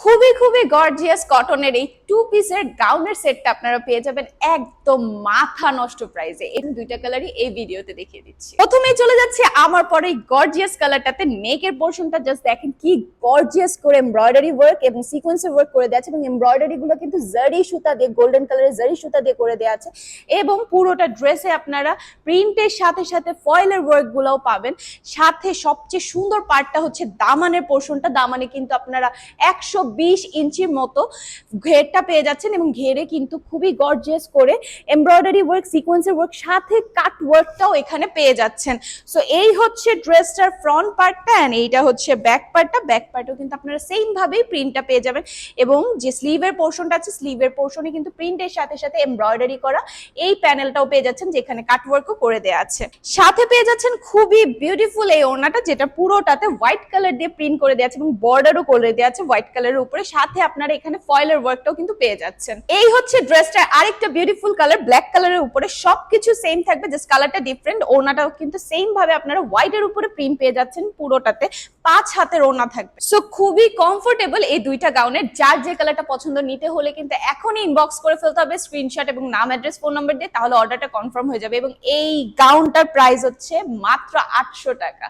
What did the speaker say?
খুবই খুবই গর্জিয়াস কটনের এই টু পিসের গাউনের সেটটা আপনারা পেয়ে যাবেন একদম মাথা নষ্ট প্রাইসে। এই দুইটা কালারই এই ভিডিওতে দেখিয়ে দিচ্ছি। প্রথমেই চলে যাচ্ছে আমার পরে গর্জিয়াস কালারটাতে। নেকের পোর্শনটা জাস্ট দেখেন কি গর্জিয়াস করে এমব্রয়ডারি ওয়ার্ক এবং সিকোয়েন্সের ওয়ার্ক করে দেওয়া আছে, এবং এমব্রয়ডারি গুলো কিন্তু জারি সুতা দিয়ে, গোল্ডেন কালারের জারি সুতা দিয়ে করে দেওয়া আছে। এবং পুরোটা ড্রেসে আপনারা প্রিন্টের সাথে সাথে ফয়েলের ওয়ার্ক গুলোও পাবেন। সাথে সবচেয়ে সুন্দর পার্টটা হচ্ছে দামানের পোর্শনটা। দামানে কিন্তু আপনারা 120 ইঞ্চির মতো ঘেরটা পেয়ে যাচ্ছেন, এবং ঘেরে কিন্তু খুবই গর্জিয়াস করে এমব্রয়ডারি ওয়ার্ক, সিকোয়েন্সের ওয়ার্ক, সাথে কাট ওয়ার্কটাও এখানে পেয়ে যাচ্ছেন। সো এই হচ্ছে ড্রেসটার ফ্রন্ট পার্টটা, এন্ড এইটা হচ্ছে ব্যাক পার্টটা। ব্যাক পার্টেও কিন্তু আপনারা সেম ভাবেই প্রিন্টটা পেয়ে যাবেন, এবং যে স্লিভের পোর্শনটা আছে, স্লিভের পোর্শনে কিন্তু প্রিন্টের সাথে সাথে এমব্রয়ডারি করা এই প্যানেলটাও পেয়ে যাচ্ছেন, যেখানে কাট ওয়ার্কও করে দেওয়া আছে। সাথে পেয়ে যাচ্ছেন খুবই বিউটিফুল এই ওড়নাটা, যেটা পুরোটাতে হোয়াইট কালার দিয়ে প্রিন্ট করে দেওয়া আছে এবং বর্ডারও করে দেওয়া আছে হোয়াইট কালারের উপরে। সাথে আপনারা এখানে ফয়েলের ওয়ার্কটাও কিন্তু পেয়ে যাচ্ছেন। এই হচ্ছে ড্রেসটার আরেকটা বিউটিফুল কালার, ব্ল্যাক কালারের উপরে। সবকিছু সেম থাকবে, জাস্ট কালারটা ডিফারেন্ট। ওড়নাটাও কিন্তু সেম ভাবে আপনারা হোয়াইটের উপরে প্রিন্ট পেয়ে যাচ্ছেন পুরোটাতে। 5 হাতের ওড়না থাকবে। সো খুবই কমফোর্টেবল এই দুইটা গাউনের। যার যে কালারটা পছন্দ নিতে হলে কিন্তু এখনই ইনবক্স করে ফেলতে হবে স্ক্রিনশট এবং নাম, অ্যাড্রেস, ফোন নাম্বার দিয়ে, তাহলে অর্ডারটা কনফার্ম হয়ে যাবে। এবং এই গাউনটার প্রাইস হচ্ছে মাত্র 800 টাকা।